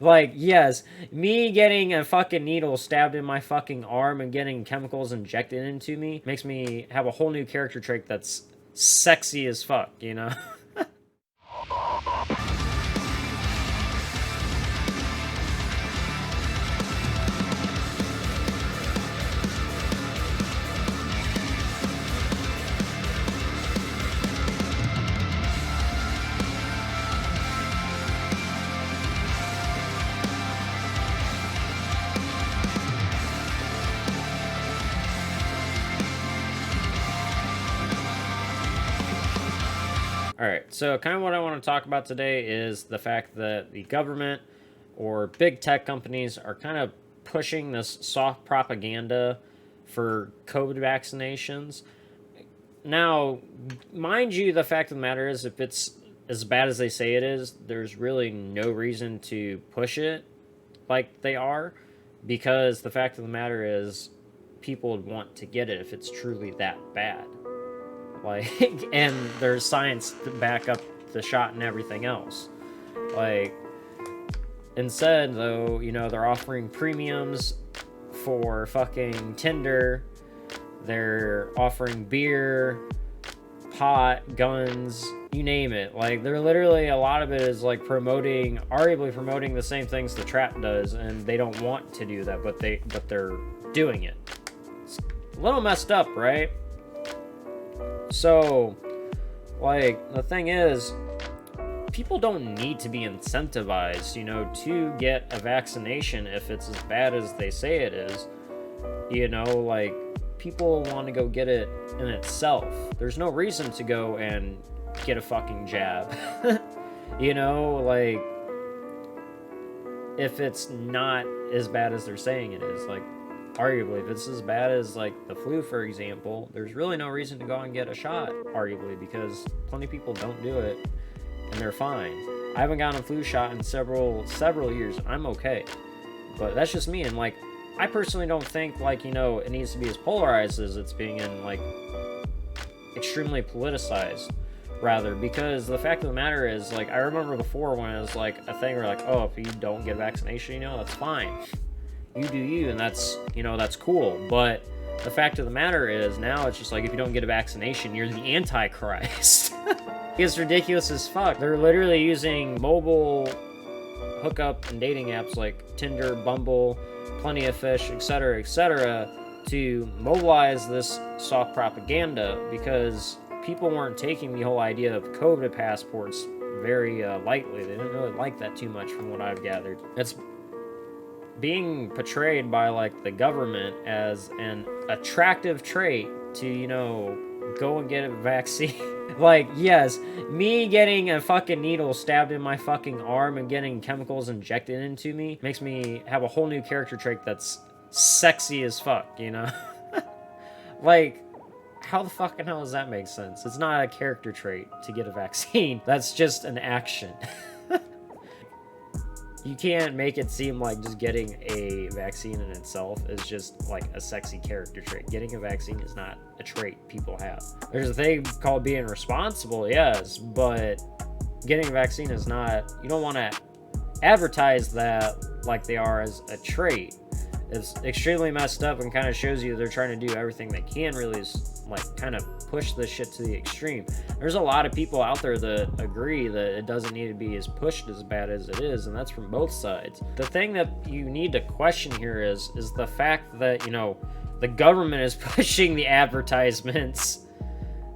Like, yes, me getting a fucking needle stabbed in my fucking arm and getting chemicals injected into me makes me have a whole new character trait that's sexy as fuck, you know? All right, so kind of what I want to talk about today is the fact that the government or big tech companies are kind of pushing this soft propaganda for COVID vaccinations. Now, mind you, the fact of the matter is, if it's as bad as they say it is, there's really no reason to push it like they are, because the fact of the matter is, people would want to get it if it's truly that bad. Like, and there's science to back up the shot and everything else. Like, instead, though, you know, they're offering premiums for fucking Tinder. They're offering beer, pot, guns, you name it. Like, they're literally, a lot of it is like promoting, arguably promoting the same things the trap does, and they don't want to do that, but they're doing it. It's a little messed up, right? So, like, the thing is, people don't need to be incentivized, you know, to get a vaccination if it's as bad as they say it is. You know, like, people want to go get it in itself. There's no reason to go and get a fucking jab. You know, like, if it's not as bad as they're saying it is, like, arguably, if it's as bad as, like, the flu, for example, there's really no reason to go and get a shot, arguably, because plenty of people don't do it, and they're fine. I haven't gotten a flu shot in several years. I'm okay. But that's just me, and, like, I personally don't think, like, you know, it needs to be as polarized as it's being, and, like, extremely politicized, rather, because the fact of the matter is, like, I remember before when it was, like, a thing where, like, oh, if you don't get a vaccination, you know, that's fine. You do you, and that's, you know, that's cool. But the fact of the matter is, now it's just like, if you don't get a vaccination, you're the Antichrist. It's ridiculous as fuck. They're literally using mobile hookup and dating apps like Tinder, Bumble, Plenty of Fish, etc., to mobilize this soft propaganda, because people weren't taking the whole idea of COVID passports very lightly. They didn't really like that too much, from what I've gathered. It's being portrayed by, like, the government as an attractive trait to, you know, go and get a vaccine. Like, yes, me getting a fucking needle stabbed in my fucking arm and getting chemicals injected into me makes me have a whole new character trait that's sexy as fuck, you know? Like, how the fucking hell does that make sense? It's not a character trait to get a vaccine. That's just an action. You can't make it seem like just getting a vaccine in itself is just, like, a sexy character trait. Getting a vaccine is not a trait people have. There's a thing called being responsible, yes, but getting a vaccine is not... You don't want to advertise that like they are as a trait. It's extremely messed up, and kind of shows you they're trying to do everything they can, really, is, like, kind of push this shit to the extreme. There's a lot of people out there that agree that it doesn't need to be as pushed as bad as it is, and that's from both sides. The thing that you need to question here is the fact that, you know, the government is pushing the advertisements,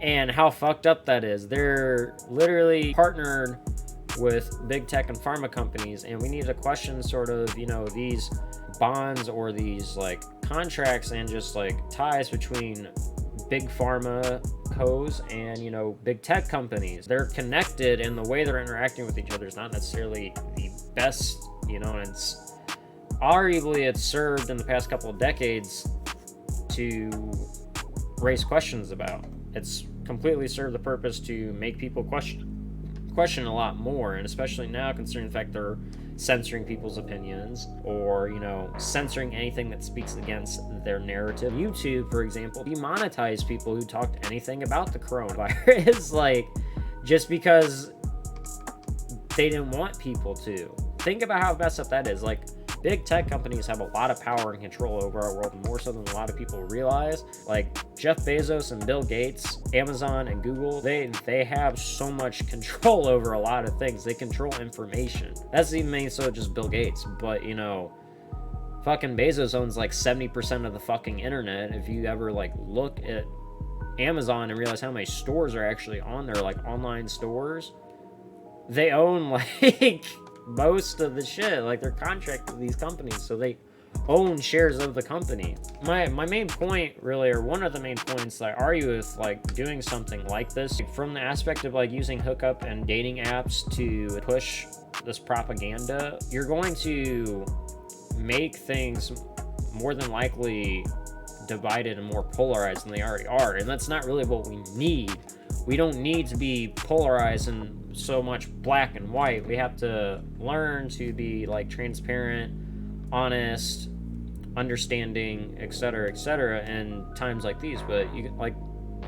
and how fucked up that is. They're literally partnered with big tech and pharma companies, and we need to question sort of, you know, these bonds or these, like, contracts and just, like, ties between big pharma co's and, you know, big tech companies. They're connected, and the way they're interacting with each other is not necessarily the best, you know, and it's arguably, it's served in the past couple of decades to raise questions about. It's completely served the purpose to make people question a lot more, and especially now, considering the fact they're censoring people's opinions, or, you know, censoring anything that speaks against their narrative. YouTube, for example, demonetized people who talked anything about the coronavirus, like, just because they didn't want people to. think about how messed up that is. Like, big tech companies have a lot of power and control over our world, more so than a lot of people realize. Like Jeff Bezos and Bill Gates, Amazon and Google, they have so much control over a lot of things. They control information. That's even so just Bill Gates, but you know, fucking Bezos owns like 70% of the fucking internet. If you ever like look at Amazon and realize how many stores are actually on there, like online stores, they own like most of the shit. Like, they're contracted with these companies, so they own shares of the company. My main point, really, or one of the main points that I argue with like doing something like this, from the aspect of like using hookup and dating apps to push this propaganda, you're going to make things more than likely divided and more polarized than they already are, and that's not really what we need. We don't need to be polarized and so much black and white. We have to learn to be like transparent, honest, understanding, etc., in times like these. But you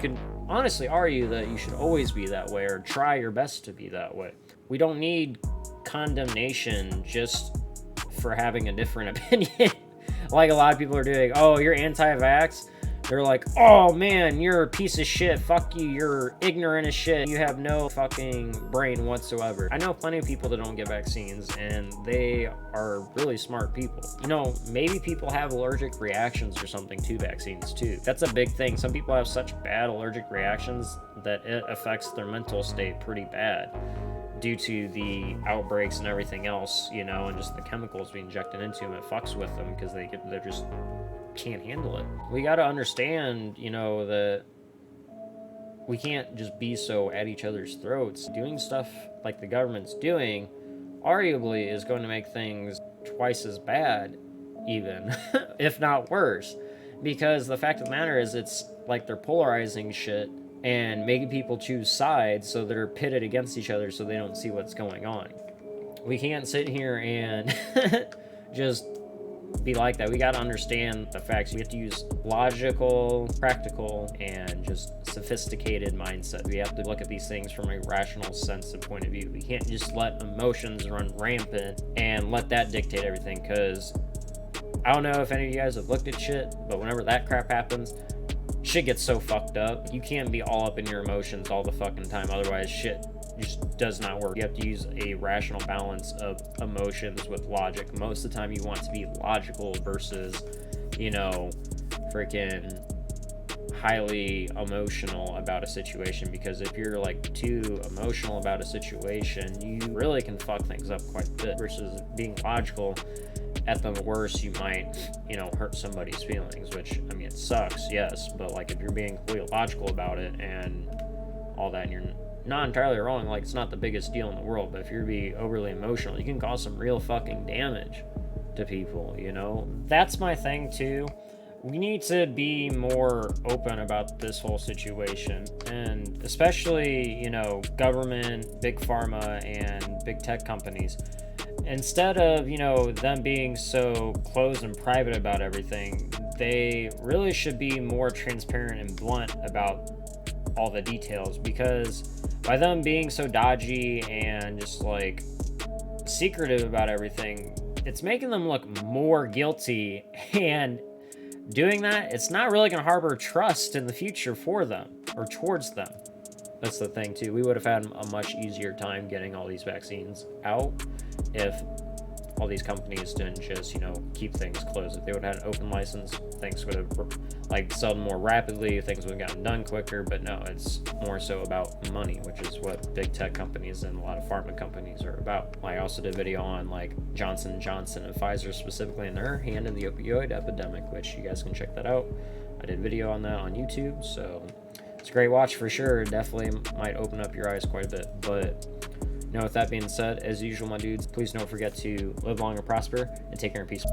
can honestly argue that you should always be that way, or try your best to be that way. We don't need condemnation just for having a different opinion. Like a lot of people are doing. Oh, you're anti-vax? They're like, oh man, you're a piece of shit, fuck you, you're ignorant as shit, you have no fucking brain whatsoever. I know plenty of people that don't get vaccines, and they are really smart people. You know, maybe people have allergic reactions or something to vaccines too. That's a big thing. Some people have such bad allergic reactions that it affects their mental state pretty bad, due to the outbreaks and everything else, you know, and just the chemicals being injected into them. It fucks with them because they're just can't handle it. We got to understand, you know, that we can't just be so at each other's throats. Doing stuff like the government's doing arguably is going to make things twice as bad, even if not worse, because the fact of the matter is, it's like they're polarizing shit and making people choose sides so they're pitted against each other so they don't see what's going on. We can't sit here and just be like that. We got to understand the facts. We have to use logical, practical, and just sophisticated mindset. We have to look at these things from a rational sense and point of view. We can't just let emotions run rampant and let that dictate everything, because I don't know if any of you guys have looked at shit, but whenever that crap happens, shit gets so fucked up. You can't be all up in your emotions all the fucking time, otherwise shit just does not work. You have to use a rational balance of emotions with logic. Most of the time you want to be logical versus, you know, freaking highly emotional about a situation, because if you're like too emotional about a situation, you really can fuck things up quite a bit, versus being logical. At the worst, you might, you know, hurt somebody's feelings, which, I mean, it sucks, yes, but like if you're being completely logical about it and all that, and you're not entirely wrong, like it's not the biggest deal in the world, but if you're being overly emotional, you can cause some real fucking damage to people, you know? That's my thing too. We need to be more open about this whole situation, and especially, you know, government, big pharma, and big tech companies. Instead of, you know, them being so closed and private about everything, they really should be more transparent and blunt about all the details, because by them being so dodgy and just like secretive about everything, it's making them look more guilty, and doing that, it's not really going to harbor trust in the future for them or towards them. That's the thing too. We would have had a much easier time getting all these vaccines out if all these companies didn't just, you know, keep things closed. If they would have had an open license, things would have like sold more rapidly, things would have gotten done quicker. But no, it's more so about money, which is what big tech companies and a lot of pharma companies are about. I also did a video on like Johnson & Johnson and Pfizer specifically in their hand in the opioid epidemic, which you guys can check that out. I did a video on that on YouTube, so it's a great watch for sure. Definitely might open up your eyes quite a bit. But you know, with that being said, as usual, my dudes, please don't forget to live long and prosper, and take care and peace.